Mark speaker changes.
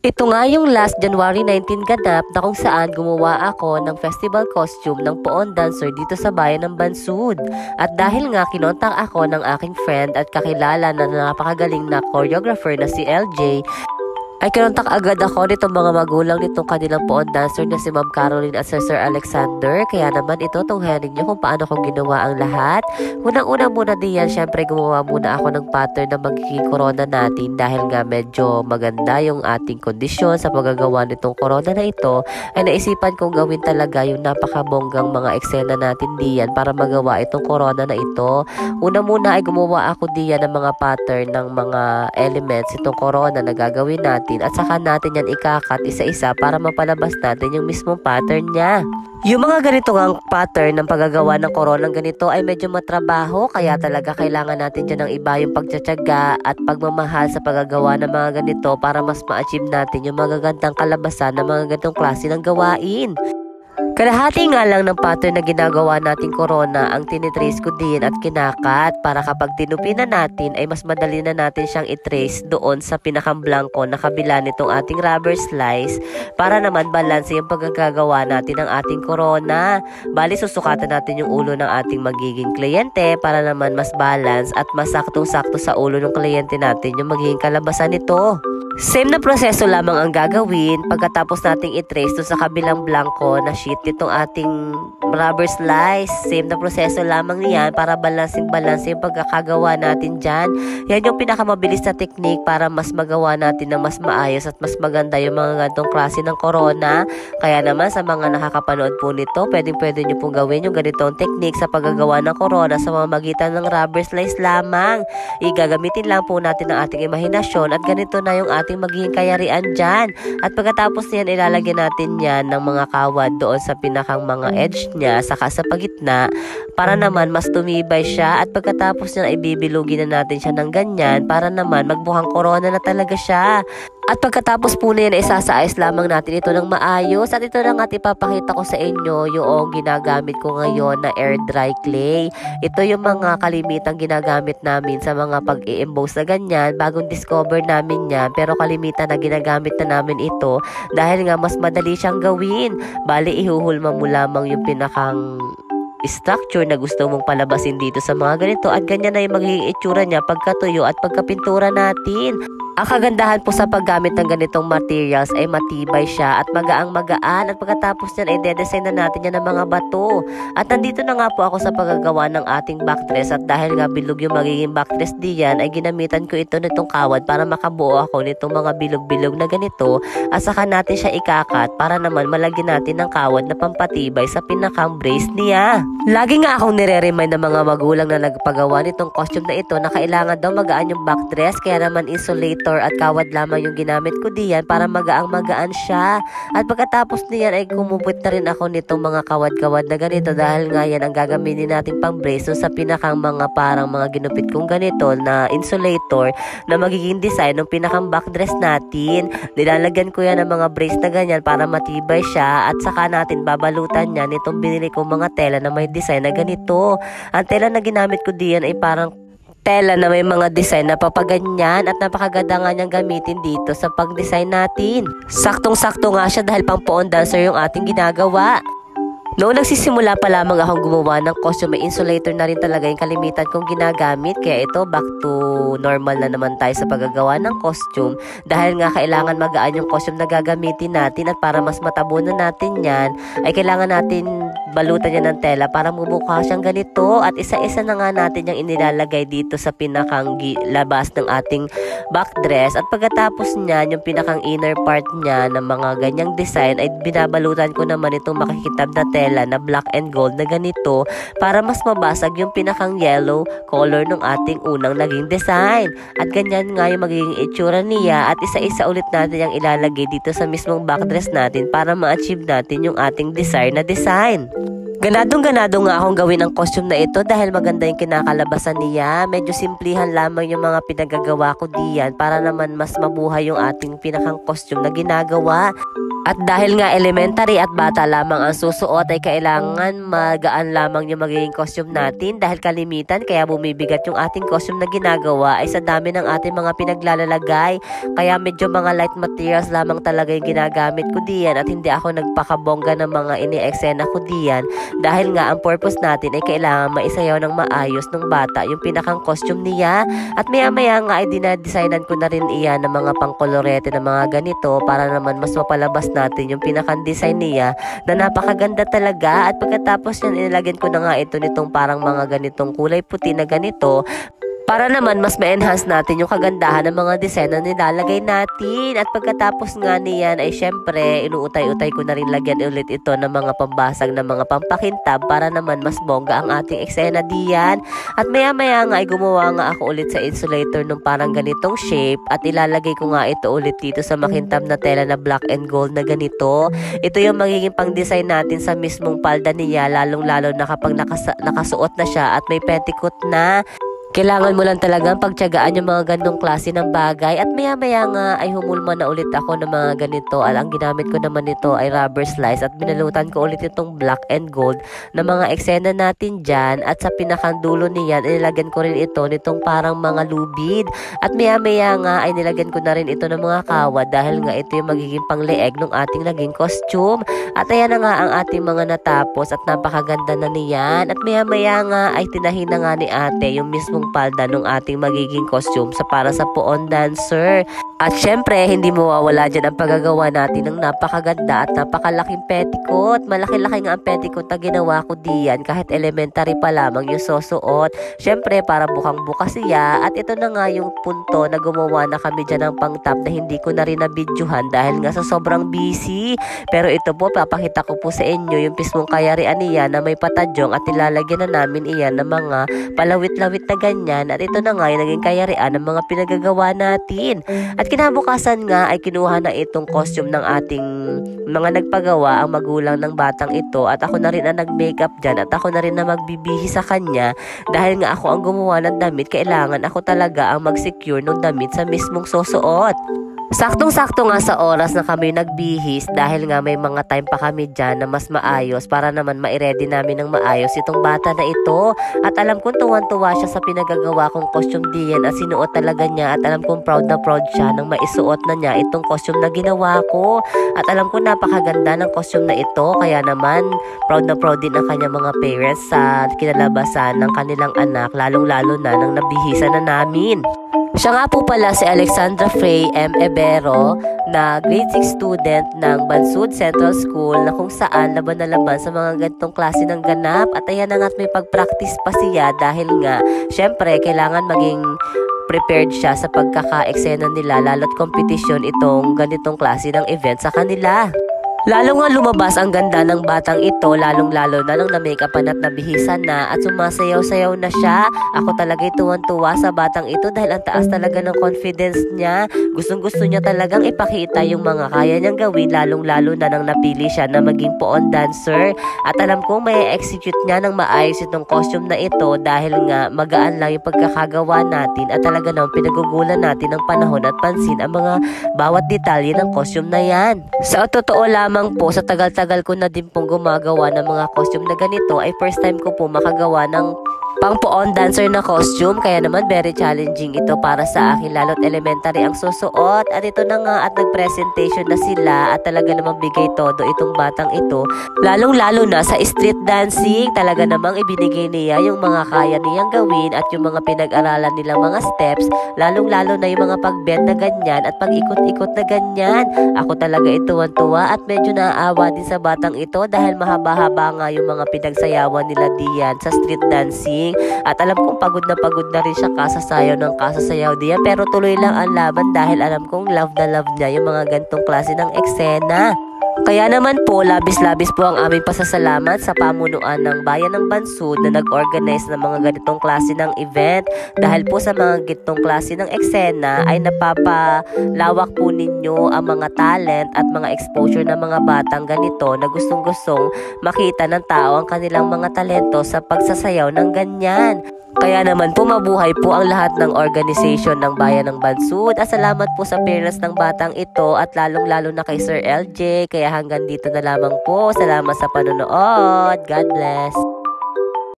Speaker 1: Ito nga yung last January 19 ganap na kung saan gumawa ako ng festival costume ng Poon Dancer dito sa bayan ng Bansud. At dahil nga kinontak ako ng aking friend at kakilala na napakagaling na choreographer na si LJ, ay kinontak agad ako nitong mga magulang nitong kanilang Poon Dancer na si Ma'am Caroline at Sir Alexander. Kaya naman ito, tunghanin nyo kung paano ko ginawa ang lahat. Unang-una muna diyan, syempre gumawa muna ako ng pattern na magiging corona natin. Dahil nga medyo maganda yung ating kondisyon sa paggagawa nitong corona na ito, ay naisipan kong gawin talaga yung napakabonggang mga eksena natin diyan para magawa itong corona na ito. Una muna ay gumawa ako diyan ng mga pattern ng mga elements itong corona na gagawin natin. At saka natin yan ikakat isa-isa para mapalabas natin yung mismong pattern niya. Yung mga ganitong pattern ng paggagawa ng koronang ganito ay medyo matrabaho, kaya talaga kailangan natin dyan ng iba yung pagtsatsaga at pagmamahal sa paggagawa ng mga ganito para mas ma-achieve natin yung magagandang kalabasan ng mga ganitong klase ng gawain. Kalahati nga lang ng pattern na ginagawa nating corona ang tinitrace ko din at kinakat para kapag tinupi na natin ay mas madali na natin siyang itrace doon sa pinakamblanko na kabila nitong ating rubber slice para naman balance yung pagkagagawa natin ng ating corona. Bali susukatan natin yung ulo ng ating magiging kliyente para naman mas balance at mas saktong-sakto sa ulo ng kliyente natin yung magiging kalabasan nito. Same na proseso lamang ang gagawin pagkatapos nating itrace to sa kabilang blanco na sheet nitong ating rubber slice. Same na proseso lamang niyan para balance yung pagkakagawa natin dyan. Yan yung pinakamabilis na technique para mas magawa natin ng mas maayos at mas maganda yung mga ganitong klase ng corona. Kaya naman sa mga nakakapanood po nito, pwede nyo pong gawin yung ganitong technique sa paggagawa ng corona sa pamamagitan ng rubber slice lamang. Igagamitin lang po natin ang ating imahinasyon at ganito na yung ating magiging kayarian dyan. At pagkatapos niyan, ilalagyan natin yan ng mga kawad doon sa pinakang mga edge niya, saka sa pagitna, para naman mas tumibay siya. At pagkatapos niyan, ay bibilugin na natin siya ng ganyan para naman magbuhang corona na talaga siya. At pagkatapos po na yan, isasaayos lamang natin ito ng maayos. At ito lang at ipapakita ko sa inyo yung ginagamit ko ngayon na air dry clay. Ito yung mga kalimitang ginagamit namin sa mga pag-i-emboss na ganyan. Bagong discover namin yan, pero kalimitan na ginagamit na namin ito dahil nga mas madali siyang gawin. Bali, ihuhulma mo lamang yung pinakang structure na gusto mong palabasin dito sa mga ganito at ganyan na yung magiging itsura niya pagkatuyo at pagkapintura natin. Ang kagandahan po sa paggamit ng ganitong materials ay matibay siya at magaang-magaan at pagkatapos niyan ay dedesign na natin yan ng mga bato. At nandito na nga po ako sa paggagawa ng ating backdress at dahil nga bilog yung magiging backdress diyan ay ginamitan ko ito nitong kawad para makabuo ako nitong mga bilog-bilog na ganito at saka natin siya ikakat para naman malagyan natin ng kawad na pampatibay sa pinakang brace niya. Lagi nga akong nire-remind ng mga magulang na nagpagawa nitong costume na ito na kailangan daw magaan yung backdress, kaya naman insulator at kawad lamang yung ginamit ko diyan para magaang-magaan siya. At pagkatapos niyan ay kumupit na rin ako nitong mga kawad-kawad na ganito dahil nga yan ang gagamitin natin pang brace sa pinakang mga parang mga ginupit kong ganito na insulator na magiging design ng pinakang backdress natin. Nilalagyan ko yan ng mga brace na ganyan para matibay siya at saka natin babalutan yan itong binili kong mga tela na may design na ganito. Ang tela na ginamit ko diyan ay parang tela na may mga design na papaganyan at napakaganda nga niyang gamitin dito sa pag-design natin. Saktong-sakto nga siya dahil pang Poon Dancer yung ating ginagawa. Noong nagsisimula pa lamang akong gumawa ng costume, may insulator na rin talaga yung kalimitan kong ginagamit. Kaya ito, back to normal na naman tayo sa paggagawa ng costume. Dahil nga kailangan magaan yung costume na gagamitin natin at para mas matabunan natin yan, ay kailangan natin balutan niya ng tela para mumukha siyang ganito. At isa-isa na nga natin yung inilalagay dito sa pinakang labas ng ating backdress. At pagkatapos niyan, yung pinakang inner part niya ng mga ganyang design, ay binabalutan ko naman itong makikitab na tela na black and gold na ganito para mas mabasag yung pinakang yellow color ng ating unang naging design. At ganyan nga yung magiging itsura niya at isa-isa ulit natin yung ilalagay dito sa mismong backdress natin para ma-achieve natin yung ating desired na design. Ganadong-ganado nga akong gawin ang costume na ito dahil maganda yung kinakalabasan niya. Medyo simplihan lamang yung mga pinagagawa ko diyan para naman mas mabuhay yung ating pinakang costume na ginagawa. At dahil nga elementary at bata lamang ang susuot ay kailangan magaan lamang yung magiging costume natin dahil kalimitan kaya bumibigat yung ating costume na ginagawa ay sa dami ng ating mga pinaglalalagay. Kaya medyo mga light materials lamang talaga yung ginagamit ko diyan at hindi ako nagpakabongga ng mga ini-eksena ko diyan dahil nga ang purpose natin ay kailangan maisayaw ng maayos ng bata yung pinakang costume niya at maya-maya nga ay dinadesignan ko na rin iyan ng mga pangkolorete ng mga ganito para naman mas mapalabas natin yung pinakang design niya na napakaganda talaga at pagkatapos yan inilagyan ko na nga ito nitong parang mga ganitong kulay puti na ganito para naman mas ma-enhance natin yung kagandahan ng mga design na nilalagay natin. At pagkatapos nga niyan ay syempre inuutay-utay ko na rin lagyan ulit ito ng mga pambasag na mga pampakintab para naman mas bongga ang ating eksena diyan. At maya-maya nga ay gumawa nga ako ulit sa insulator ng parang ganitong shape at ilalagay ko nga ito ulit dito sa makintab na tela na black and gold na ganito. Ito yung magiging pang-design natin sa mismong palda niya lalong-lalo na kapag nakasuot na siya at may petticoat na. Kailangan mo lang talagang pagtiyagaan yung mga ganitong klase ng bagay at maya-maya nga ay humulma na ulit ako ng mga ganito. Ang ginamit ko naman nito ay rubber slice at binalutan ko ulit itong black and gold na mga eksena natin dyan at sa pinakang dulo niyan inilagyan ko rin ito nitong parang mga lubid at maya-maya nga ay nilagyan ko na rin ito ng mga kawad dahil nga ito yung magiging pangleeg ng ating naging costume. At ayan na nga ang ating mga natapos at napakaganda na niyan at maya-maya nga ay tinahin na nga ni ate yung mismong palda ng ating magiging costume para sa poon dancer. At syempre, hindi mawawala dyan ang paggagawa natin ng napakaganda at napakalaking petticoat. Malaki-laki nga ang petticoat na ginawa ko diyan kahit elementary pa lamang yung susuot. Syempre, para bukang-buka siya at ito na nga yung punto na gumawa na kami dyan ng pang-top na hindi ko na rin nabidyohan dahil nga sa sobrang busy. Pero ito po, papakita ko po sa inyo yung mismong kayarian niya na may patadyong at ilalagyan na namin iyan ng mga palawit-lawit na ganyan at ito na nga yung naging kayarian ng mga pinagagawa natin. At kinabukasan nga ay kinuha na itong costume ng ating mga nagpagawa ang magulang ng batang ito at ako na rin ang nag-makeup dyan at ako na rin na magbibihi sa kanya dahil nga ako ang gumawa ng damit, kailangan ako talaga ang mag-secure ng damit sa mismong susuot. Saktong-sakto nga sa oras na kami nagbihis dahil nga may mga time pa kami dyan na mas maayos para naman ma-ready namin ng maayos itong bata na ito. At alam kong tuwan-tuwa siya sa pinagagawa kong costume diyan at sinuot talaga niya at alam kong proud na proud siya nang maisuot na niya itong costume na ginawa ko. At alam kong napakaganda ng costume na ito kaya naman proud na proud din ang kanyang mga parents sa kinalabasan ng kanilang anak lalong-lalo na nang nabihisan na namin. Siya nga po pala si Alexandra Frey M. Ebero na grade 6 student ng Bansud Central School na kung saan laban na laban sa mga ganitong klase ng ganap at ayan na nga't may pag-practice pa siya dahil nga syempre kailangan maging prepared siya sa pagkaka-eksena nila lalo't kompetisyon itong ganitong klase ng event sa kanila. Lalo nga lumabas ang ganda ng batang ito, lalong-lalo na nang na-makeupan at nabihisan na at sumasayaw-sayaw na siya. Ako talaga'y tuwan-tuwa sa batang ito dahil ang taas talaga ng confidence niya. Gustong-gusto niya talagang ipakita yung mga kaya niyang gawin, lalong-lalo na nang napili siya na maging poon dancer. At alam kong may execute niya ng maayos itong costume na ito dahil nga magaan lang yung pagkakagawa natin at talaga naman pinagugulan natin ng panahon at pansin ang mga bawat detalye ng costume na yan. Sa totoo lamang po, sa tagal-tagal ko na din pong gumagawa ng mga costume na ganito ay first time ko po makagawa ng pang poon dancer na costume kaya naman very challenging ito para sa akin lalo't elementary ang susuot at ito na nga at nag-presentation na sila at talaga namang bigay todo itong batang ito lalong-lalo na sa street dancing talaga namang ibinigay niya yung mga kaya niyang gawin at yung mga pinag-aralan nilang mga steps lalong-lalo na yung mga pag-bend na ganyan at pag-ikot-ikot na ganyan. Ako talaga ituwan-tuwa at medyo naaawa din sa batang ito dahil mahaba-haba nga yung mga pinagsayawan nila diyan sa street dancing. At alam kong pagod na rin siya kasasayaw ng kasasayaw diyan pero tuloy lang ang laban dahil alam kong love na love niya yung mga gantong klase ng eksena. Kaya naman po, labis-labis po ang aming pasasalamat sa pamunuan ng Bayan ng Bansud na nag-organize ng mga ganitong klase ng event. Dahil po sa mga ganitong klase ng eksena ay napapalawak po ninyo ang mga talent at mga exposure ng mga batang ganito na gustong-gustong makita ng tao ang kanilang mga talento sa pagsasayaw ng ganyan. Kaya naman po mabuhay po ang lahat ng organization ng Bayan ng Bansud. At salamat po sa fairness ng batang ito at lalong-lalo na kay Sir LJ. Kaya hanggang dito na lamang po. Salamat sa panonood. God bless.